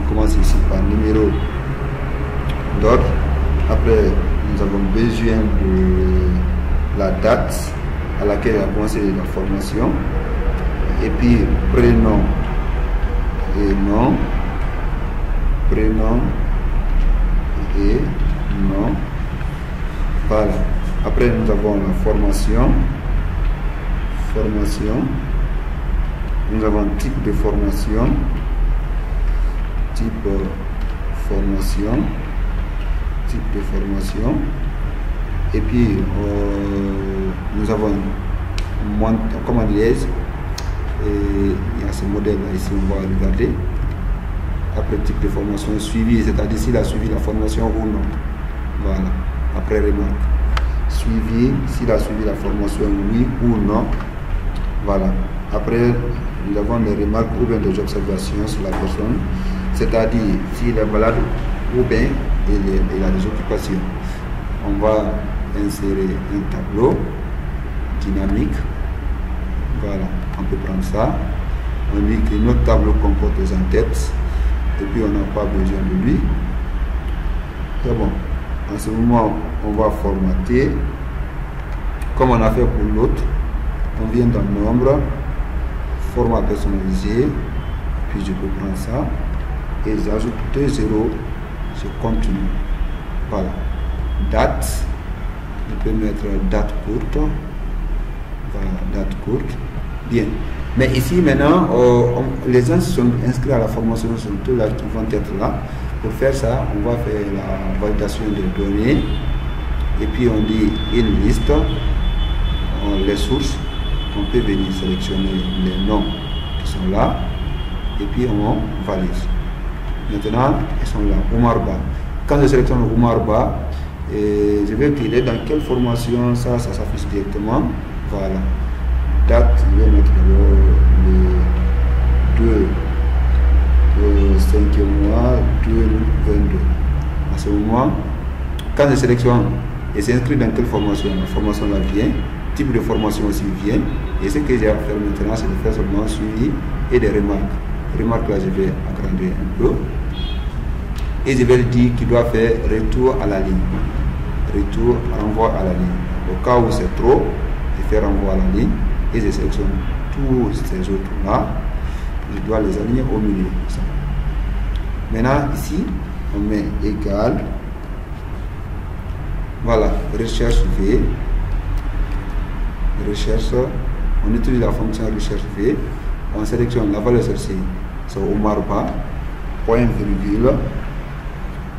On commence ici par numéro d'ordre. Après, nous avons besoin de la date à laquelle a commencé la formation. Et puis, prénom et nom. Prénom et nom. Voilà. Après, nous avons la formation. Nous avons type de formation. Type de formation. Et puis, nous avons, comment dirais-je, il y a ce modèle là ici, on va regarder. Après, type de formation suivi, c'est-à-dire s'il a suivi la formation ou non. Voilà. Après, remarque. Suivi, s'il a suivi la formation, oui ou non. Voilà. Après, nous avons des remarques ou bien des observations sur la personne, c'est-à-dire s'il est malade ou bien il a des occupations. On va insérer un tableau dynamique. Voilà, on peut prendre ça. On dit que notre tableau comporte des en-têtes et puis on n'a pas besoin de lui. C'est bon. En ce moment, on va formater comme on a fait pour l'autre. On vient dans nombre, format personnalisé, puis je peux prendre ça et j'ajoute 2 zéros, je continue. Voilà. Date, je peux mettre date courte. Voilà, date courte. Bien. Mais ici maintenant, les gens sont inscrits à la formation, sont tous là qui vont être là. Pour faire ça, on va faire la validation des données et puis on dit une liste, les sources. On peut venir sélectionner les noms qui sont là et puis on valide. Maintenant, ils sont là. Oumar Ba. Quand je sélectionne Oumar Ba, je vais qu'il est dans quelle formation, ça s'affiche directement. Voilà. Date, je vais mettre le 5e mois 2022. À ce moment, quand je sélectionne et s'inscrit dans quelle formation, la formation là vient, type de formation aussi vient, et ce que j'ai à faire maintenant, c'est de faire seulement suivi et des remarques. Les remarques là, je vais agrandir un peu et je vais lui dire qu'il doit faire retour à la ligne. Retour, renvoi à la ligne. Au cas où c'est trop, je fais renvoi à la ligne et je sélectionne tous ces autres là. Je dois les aligner au milieu. Maintenant, ici, on met égal. Voilà, recherche V. Recherche, on utilise la fonction recherche V. On sélectionne la valeur celle-ci, c'est Oumar Ba, point virgule.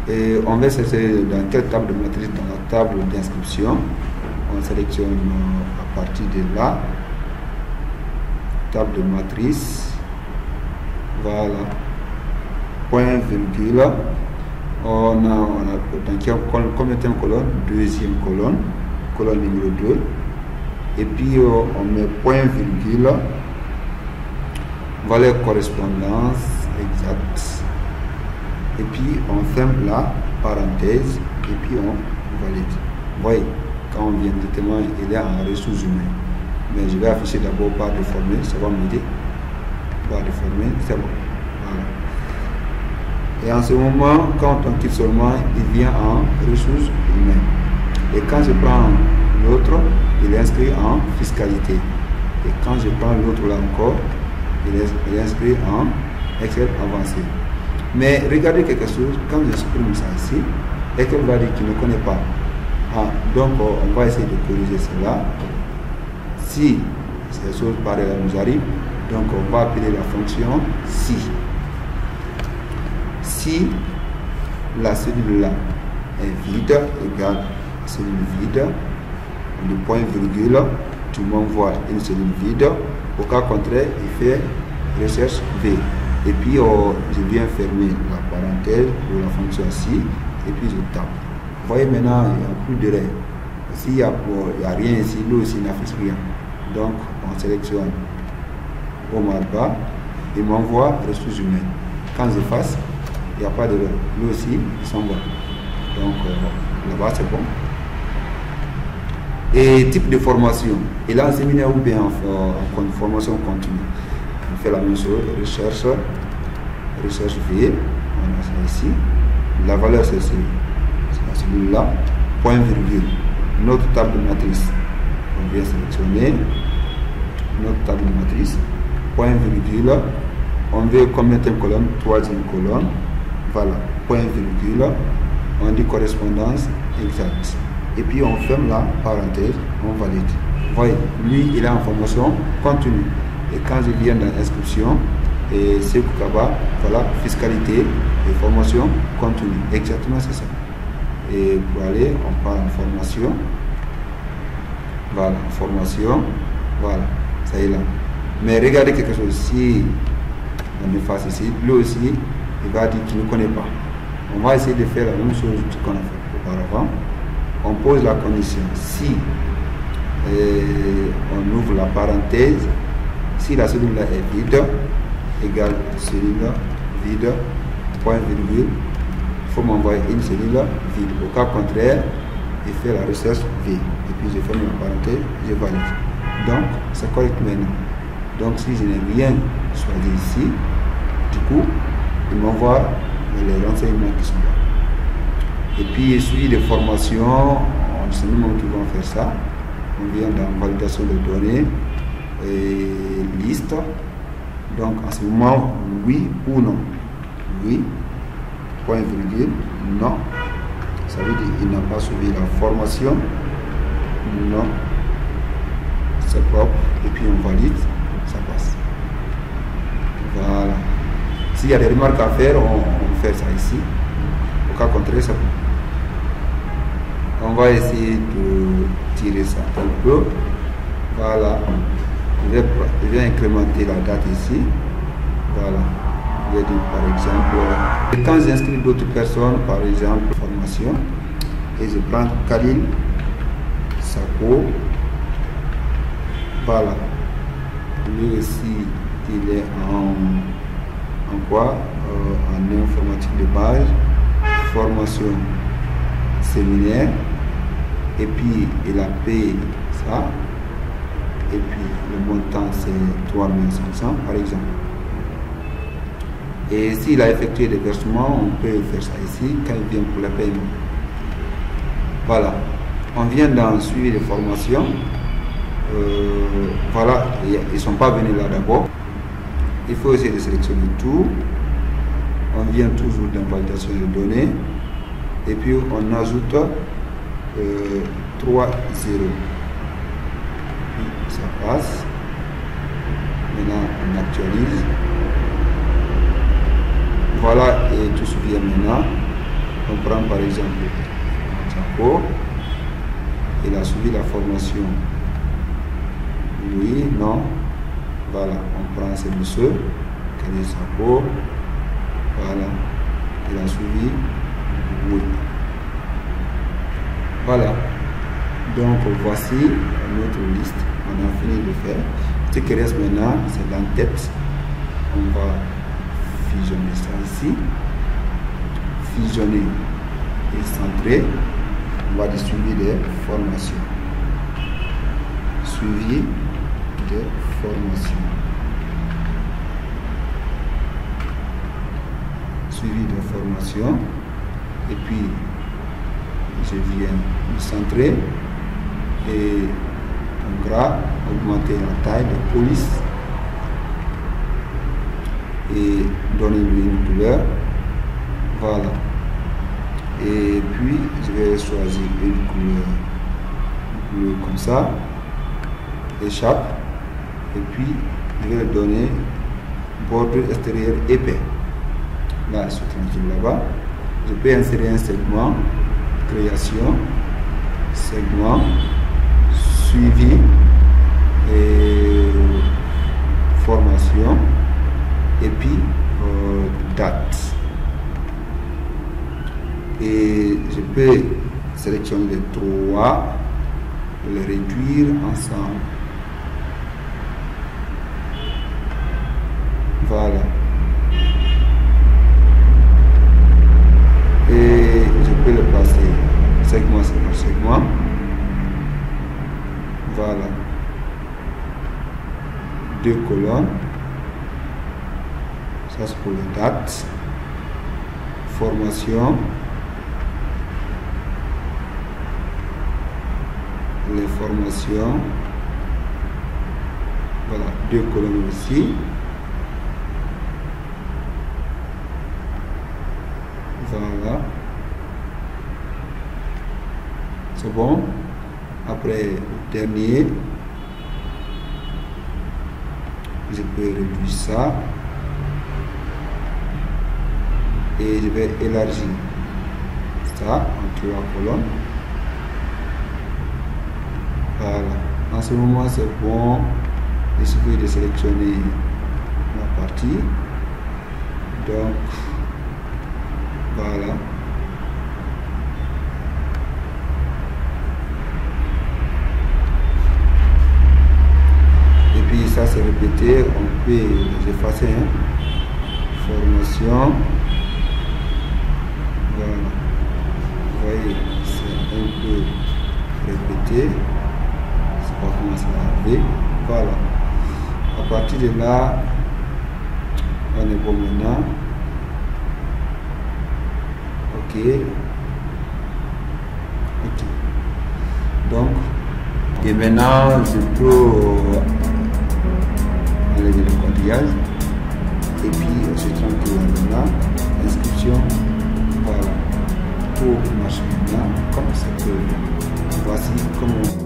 Et on va chercher dans quelle table de matrice, dans la table d'inscription. On sélectionne à partir de là, table de matrice. Voilà, point virgule. On a dans combien de colonne? Deuxième colonne, colonne numéro 2. Et puis on met point virgule, valeur correspondance exacte. Et puis on ferme la parenthèse et puis on valide. Vous voyez, quand on vient de témoin, il est en ressources humaines. Mais je vais afficher d'abord barre déformée, ça va m'aider. Barre déformée, c'est bon. Voilà. Et en ce moment, quand on quitte seulement, il vient en ressources humaines. Et quand je prends l'autre, il est inscrit en fiscalité. Et quand je prends l'autre là encore, il est inscrit en Excel avancé. Mais regardez quelque chose, quand je supprime ça ici, Excel va dire qu'il ne connaît pas. Donc on va essayer de corriger cela. Si ces choses pareilles nous arrivent, donc on va appeler la fonction si. Si la cellule là est vide, égale cellule vide, le point virgule, tu m'envoies une cellule vide. Au cas contraire, il fait recherche V. Et puis je viens fermer la parenthèse pour la fonction si et puis je tape. Vous voyez maintenant, il n'y a plus de règles. S'il n'y a rien ici, lui aussi n'affiche rien. Donc on sélectionne Oumar Ba, il m'envoie ressources humaines. Quand je fasse, il n'y a pas de règle. Lui aussi, il s'en va. Donc là-bas c'est bon. Et type de formation, il a un séminaire ou bien en formation continue. On fait la même chose, recherche V, a ça ici. La valeur c'est la cellule-là, point virgule. Notre table de matrice, on vient sélectionner notre table de matrice, point virgule. On veut combien de colonnes? Troisième colonne. Voilà, point virgule. On dit correspondance exacte. Et puis on ferme la parenthèse, on valide. Voyez, lui il a en formation continue. Et quand je viens dans l'inscription, et c'est Kaba, voilà, fiscalité et formation continue. Exactement, c'est ça. Et pour aller, on part en formation. Voilà, formation. Voilà, ça y est là. Mais regardez quelque chose, si on efface ici, lui aussi, il va dire qu'il ne connaît pas. On va essayer de faire la même chose qu'on a fait auparavant. On pose la condition. Si on ouvre la parenthèse, si la cellule là est vide, égale cellule vide, point virgule, il faut m'envoyer une cellule vide. Au cas contraire, il fait la recherche vide. Et puis je ferme la parenthèse, je valide. Donc, c'est correct maintenant. Donc, si je n'ai rien choisi ici, du coup, il m'envoie les renseignements qui sont là. Et puis, suivi de formation, c'est nous qui vont faire ça. On vient dans validation de données et liste. Donc, en ce moment, oui ou non. Oui, point virgule, non. Ça veut dire qu'il n'a pas suivi la formation. Non. C'est propre. Et puis, on valide. Ça passe. Voilà. S'il y a des remarques à faire, on fait ça ici. Au cas contraire, ça peut. On va essayer de tirer ça un peu. Voilà. Je vais incrémenter la date ici. Voilà. Je vais dire par exemple, quand j'inscris d'autres personnes, par exemple, formation, et je prends Khalil Sako. Voilà. Lui aussi, il est en quoi? En informatique de base, formation séminaire, et puis il a payé ça, et puis le montant c'est 3500 par exemple. Et s'il a effectué des versements, on peut faire ça ici quand il vient pour le paiement. Voilà, on vient dans suivi de formation. Voilà, ils ne sont pas venus là d'abord. Il faut essayer de sélectionner tout. On vient toujours dans validation de données. Et puis on ajoute 3 0. Ça passe. Maintenant on actualise. Voilà, et tout se vient maintenant. On prend par exemple Jaco. Il a suivi la formation. Oui, non. Voilà, on prend ce monsieur, Khalil Sako. Voilà, il a suivi. Oui. Voilà. Donc voici notre liste. On a fini de faire. Ce qui reste maintenant, c'est l'entête. On va fusionner ça ici. Fusionner et centrer. On va distribuer des formations. Suivi de formation. Suivi de formation. Et puis, je viens me centrer et en gras, augmenter la taille de police et donner-lui une couleur. Voilà. Et puis, je vais choisir une couleur comme ça. Échappe. Et puis, je vais le donner bordure extérieure épais. Là, je suis tranquille là-bas. Je peux insérer un segment, création, segment, suivi et formation, et puis date. Et je peux sélectionner les trois, les réduire ensemble. Voilà. Et je peux le passer segment par segment. Voilà. 2 colonnes. Ça c'est pour les dates. formation, les formations, voilà, 2 colonnes ici, voilà, c'est bon. Après le dernier, je peux réduire ça et je vais élargir ça en 3 colonnes. Voilà, en ce moment c'est bon. Il suffit de sélectionner la partie, donc voilà. Et puis ça c'est répété, on peut les effacer, hein. Formation, voilà, vous voyez, c'est un peu répété, c'est pas comment ça va arriver, voilà. À partir de là, on est bon maintenant. Ok. Donc, et maintenant, je peux enlever le quadrillage. Et puis, je suis tranquille maintenant. Inscription. Voilà. Tout marche maintenant. Comme ça peut. Voici comment